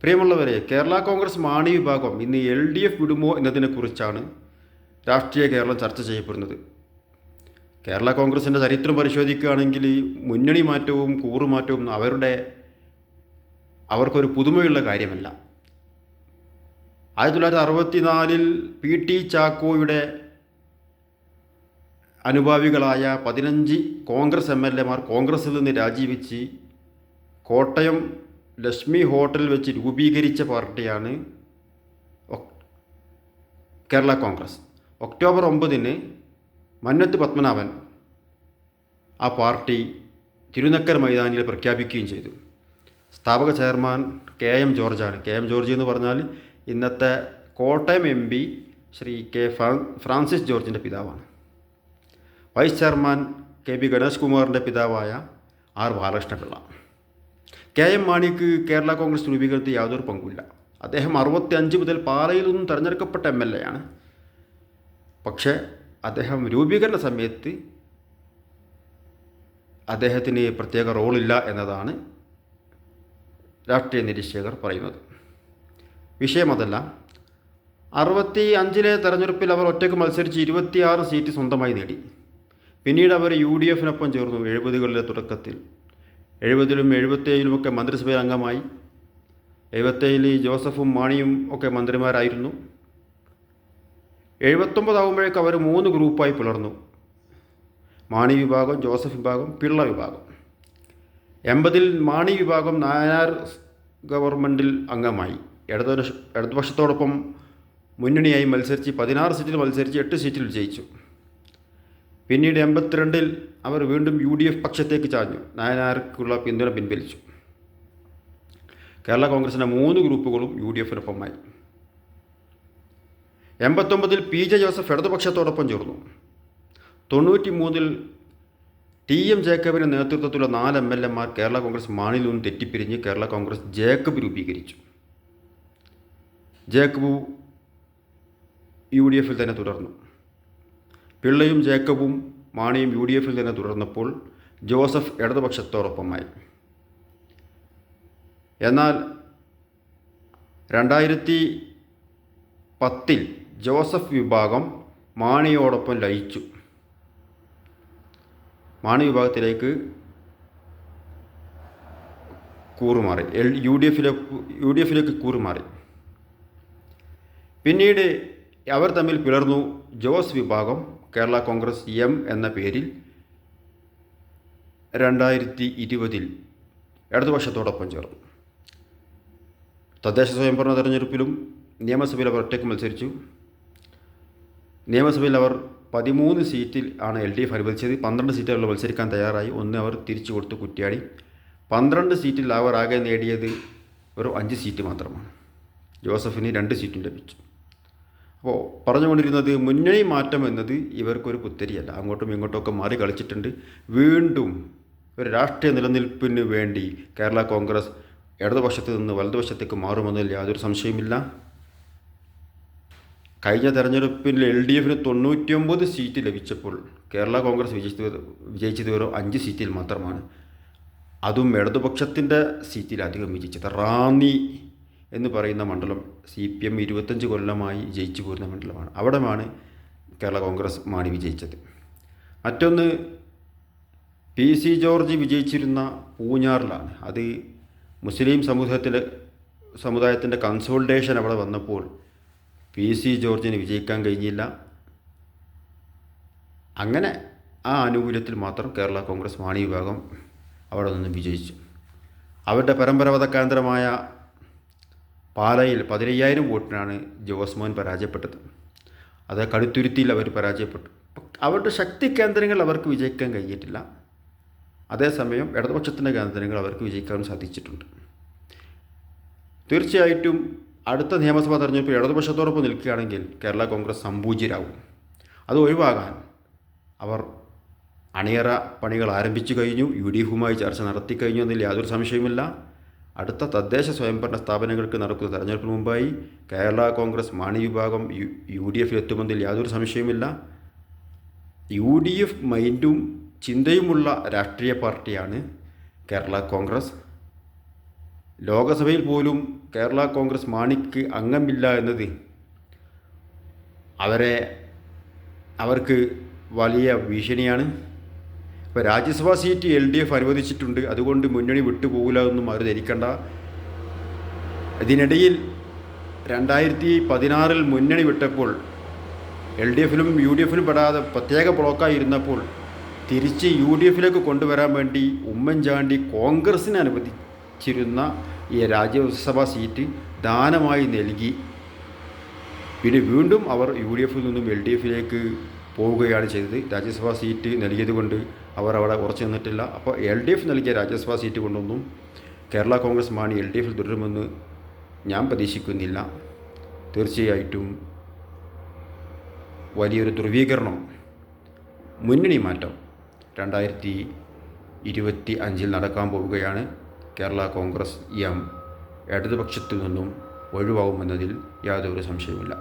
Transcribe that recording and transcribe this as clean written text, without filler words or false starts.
പ്രിയമുള്ളവരെ, കേരള കോൺഗ്രസ് മാണി വിഭാഗം ഇന്ന് LDF വിടുമോ എന്നതിനെക്കുറിച്ചാണ് രാഷ്ട്രീയ കേരളം ചർച്ച ചെയ്യപ്പെടുന്നത്. കേരള കോൺഗ്രസിൻ്റെ ചരിത്രം പരിശോധിക്കുകയാണെങ്കിൽ മുന്നണി മാറ്റവും കൂറുമാറ്റവും അവർക്കൊരു പുതുമയുള്ള കാര്യമല്ല. 1964 PT ചാക്കോയുടെ അനുഭാവികളായ 15 കോൺഗ്രസ് MLA മാർ കോൺഗ്രസിൽ നിന്ന് രാജിവെച്ച് കോട്ടയം ലക്ഷ്മി ഹോട്ടലിൽ വെച്ച് രൂപീകരിച്ച പാർട്ടിയാണ് കേരള കോൺഗ്രസ്. ഒക്ടോബർ 9 മന്നത്ത് പത്മനാഭൻ ആ പാർട്ടി തിരുനക്കര മൈതാനിയിൽ പ്രഖ്യാപിക്കുകയും ചെയ്തു. സ്ഥാപക ചെയർമാൻ KM ജോർജാണ്. KM ജോർജ് എന്ന് പറഞ്ഞാൽ ഇന്നത്തെ കോട്ടയം MP ശ്രീ ഫ്രാൻസിസ് ജോർജിൻ്റെ പിതാവാണ്. വൈസ് ചെയർമാൻ KB ഗണേഷ് കുമാറിൻ്റെ പിതാവായ R ബാലകൃഷ്ണപിള്ള. KM മാണിക്ക് കേരള കോൺഗ്രസ് രൂപീകരണത്തിൽ യാതൊരു പങ്കുമില്ല. അദ്ദേഹം 65 മുതൽ പാലയിൽ നിന്നും തിരഞ്ഞെടുക്കപ്പെട്ട MLA ആണ്. പക്ഷേ അദ്ദേഹം രൂപീകരണ സമയത്ത് അദ്ദേഹത്തിന് പ്രത്യേക റോളില്ല എന്നതാണ് രാഷ്ട്രീയ നിരീക്ഷകർ പറയുന്നത്. വിഷയം അതല്ല. 65 തെരഞ്ഞെടുപ്പിൽ അവർ ഒറ്റയ്ക്ക് മത്സരിച്ച് 26 സീറ്റ് സ്വന്തമായി നേടി. പിന്നീട് അവർ UDF-നൊപ്പം ചേർന്നു. 70കളുടെ തുടക്കത്തിൽ 70-ലും 77-ലുമൊക്കെ മന്ത്രിസഭയിൽ അംഗമായി. 77-ൽ ജോസഫും മാണിയും ഒക്കെ മന്ത്രിമാരായിരുന്നു. 79 ആകുമ്പോഴേക്ക് അവർ 3 ഗ്രൂപ്പായി പിളർന്നു. മാണി വിഭാഗം, ജോസഫ് വിഭാഗം, പിള്ള വിഭാഗം. 80-ൽ മാണി വിഭാഗം നായനാർ ഗവൺമെൻറ്റിൽ അംഗമായി. ഇടതുപക്ഷത്തോടൊപ്പം മുന്നണിയായി മത്സരിച്ച് 16 സീറ്റിൽ മത്സരിച്ച് 8 സീറ്റിൽ വിജയിച്ചു. പിന്നീട് 82-ൽ അവർ വീണ്ടും UDF പക്ഷത്തേക്ക് ചാഞ്ഞു. നായനാർക്കുള്ള പിന്തുണ പിൻവലിച്ചു. കേരള കോൺഗ്രസിൻ്റെ 3 ഗ്രൂപ്പുകളും UDF-നൊപ്പമായി. 89-ൽ PJ ജോസഫ് ഇടതുപക്ഷത്തോടൊപ്പം ചേർന്നു. 93-ൽ TM ജേക്കബിൻ്റെ നേതൃത്വത്തിലുള്ള 4 MLA-മാർ കേരള കോൺഗ്രസ് മാണിയിൽ നിന്നും തെറ്റിപ്പിരിഞ്ഞ് കേരള കോൺഗ്രസ് ജേക്കബ് രൂപീകരിച്ചു. ജേക്കബ് UDF-ൽ തന്നെ തുടർന്നു. പിള്ളയും ജേക്കബും മാണിയും UDF-ൽ തന്നെ തുടർന്നപ്പോൾ ജോസഫ് ഇടതുപക്ഷത്തോടൊപ്പമായി. എന്നാൽ 2010-ൽ ജോസഫ് വിഭാഗം മാണിയോടൊപ്പം ലയിച്ചു. മാണി വിഭാഗത്തിലേക്ക് കൂറുമാറി. UDF-ലേക്ക് കൂറുമാറി. പിന്നീട് അവർ തമ്മിൽ പിളർന്നു. ജോസ് വിഭാഗം കേരള കോൺഗ്രസ് M എന്ന പേരിൽ 2020-ൽ ഇടതുപക്ഷത്തോടൊപ്പം ചേർന്നു. തദ്ദേശ സ്വയംഭരണ തെരഞ്ഞെടുപ്പിലും നിയമസഭയിൽ അവർ ഒറ്റയ്ക്ക് മത്സരിച്ചു. നിയമസഭയിൽ അവർ 13 സീറ്റിൽ ആണ് LDF അനുവദിച്ചത്. 12 സീറ്റുകളിൽ മത്സരിക്കാൻ തയ്യാറായി. 1 അവർ തിരിച്ചു കൊടുത്ത് കുറ്റ്യാടി. 12 സീറ്റിൽ അവർ ആകെ നേടിയത് ഒരു 5 സീറ്റ് മാത്രമാണ്. ജോസഫിന് 2 സീറ്റും ലഭിച്ചു. അപ്പോൾ പറഞ്ഞുകൊണ്ടിരുന്നത് മുന്നണി മാറ്റം എന്നത് ഇവർക്കൊരു പുത്തരിയല്ല. അങ്ങോട്ടും ഇങ്ങോട്ടുമൊക്കെ മാറി കളിച്ചിട്ടുണ്ട്. വീണ്ടും ഒരു രാഷ്ട്രീയ നിലനിൽപ്പിന് വേണ്ടി കേരള കോൺഗ്രസ് ഇടതുപക്ഷത്ത് നിന്ന് വലതുപക്ഷത്തേക്ക് മാറുമെന്നതിൽ യാതൊരു സംശയമില്ല. കഴിഞ്ഞ തെരഞ്ഞെടുപ്പിൽ LDF-ന് 99 സീറ്റ് ലഭിച്ചപ്പോൾ കേരള കോൺഗ്രസ് വിജയിച്ചത് വെറും 5 സീറ്റിൽ മാത്രമാണ്. അതും ഇടതുപക്ഷത്തിൻ്റെ സീറ്റിലധികം വിജയിച്ചത്. റാന്നി എന്ന് പറയുന്ന മണ്ഡലം CPM 25 കൊല്ലമായി ജയിച്ചു പോരുന്ന മണ്ഡലമാണ്. അവിടെയാണ് കേരള കോൺഗ്രസ് മാണി വിജയിച്ചത്. മറ്റൊന്ന് PC ജോർജ് വിജയിച്ചിരുന്ന പൂഞ്ഞാറിലാണ്. അത് മുസ്ലിം സമുദായത്തിൻ്റെ കൺസോൾട്ടേഷൻ അവിടെ വന്നപ്പോൾ PC ജോർജിന് വിജയിക്കാൻ കഴിഞ്ഞില്ല. അങ്ങനെ ആ ആനുകൂല്യത്തിൽ മാത്രം കേരള കോൺഗ്രസ് മാണി വിഭാഗം അവിടെ നിന്ന് വിജയിച്ചു. അവരുടെ പരമ്പരാഗത കേന്ദ്രമായ പാലയിൽ 15,000 വോട്ടിനാണ് ജോസ് മോൻ പരാജയപ്പെട്ടത്. അത് കടുത്തുരുത്തിയിൽ അവർ പരാജയപ്പെട്ടു. അവരുടെ ശക്തി കേന്ദ്രങ്ങൾ അവർക്ക് വിജയിക്കാൻ കഴിഞ്ഞിട്ടില്ല. അതേസമയം ഇടതുപക്ഷത്തിൻ്റെ കേന്ദ്രങ്ങൾ അവർക്ക് വിജയിക്കാൻ സാധിച്ചിട്ടുണ്ട്. തീർച്ചയായിട്ടും അടുത്ത നിയമസഭാ തെരഞ്ഞെടുപ്പിൽ ഇടതുപക്ഷത്തോടൊപ്പം നിൽക്കുകയാണെങ്കിൽ കേരള കോൺഗ്രസ് സമ്പൂജ്യരാകും. അത് ഒഴിവാകാൻ അവർ അണിയറ പണികൾ ആരംഭിച്ചു കഴിഞ്ഞു. UDF-മായി ചർച്ച നടത്തി കഴിഞ്ഞു എന്നതിൽ യാതൊരു സംശയവുമില്ല. അടുത്ത തദ്ദേശ സ്വയംഭരണ സ്ഥാപനങ്ങൾക്ക് നടക്കുന്ന തെരഞ്ഞെടുപ്പിന് മുമ്പായി കേരള കോൺഗ്രസ് മാണി വിഭാഗം UDF-ൽ എത്തുമെന്നതിൽ യാതൊരു സംശയവുമില്ല. UDF മൈൻഡും ചിന്തയുമുള്ള രാഷ്ട്രീയ പാർട്ടിയാണ് കേരള കോൺഗ്രസ്. ലോകസഭയിൽ പോലും കേരള കോൺഗ്രസ് മാണിക്ക് അംഗമില്ല എന്നത് അവർക്ക് വലിയ ഭീഷണിയാണ്. ഇപ്പോൾ രാജ്യസഭാ സീറ്റ് LDF അനുവദിച്ചിട്ടുണ്ട്, അതുകൊണ്ട് മുന്നണി വിട്ടുപോകില്ല എന്നും അവർ ധരിക്കണ്ട. ഇതിനിടയിൽ 2016 മുന്നണി വിട്ടപ്പോൾ LDFിലും UDFിലും പെടാതെ പ്രത്യേക ബ്ലോക്കായിരുന്നപ്പോൾ തിരിച്ച് UDFിലേക്ക് കൊണ്ടുവരാൻ വേണ്ടി ഉമ്മൻചാണ്ടി കോൺഗ്രസ്സിന് അനുവദിച്ചിരുന്ന ഈ രാജ്യസഭാ സീറ്റ് ദാനമായി നൽകി. പിന്നെ വീണ്ടും അവർ UDFിൽ നിന്നും LDFിലേക്ക് പോവുകയാണ് ചെയ്തത്. രാജ്യസഭാ സീറ്റ് നൽകിയത് കൊണ്ട് അവർ അവിടെ ഉറച്ചു നിന്നിട്ടില്ല. അപ്പോൾ LDF നൽകിയ രാജ്യസഭാ സീറ്റ് കൊണ്ടൊന്നും കേരള കോൺഗ്രസ് മാണി LDFിൽ തുടരുമെന്ന് ഞാൻ പ്രതീക്ഷിക്കുന്നില്ല. തീർച്ചയായിട്ടും വലിയൊരു ധ്രുവീകരണം, മുന്നണി മാറ്റം 2025 നടക്കാൻ പോവുകയാണ്. കേരള കോൺഗ്രസ് ഇടതുപക്ഷത്തിൽ നിന്നും ഒഴിവാകുമെന്നതിൽ യാതൊരു സംശയവുമില്ല.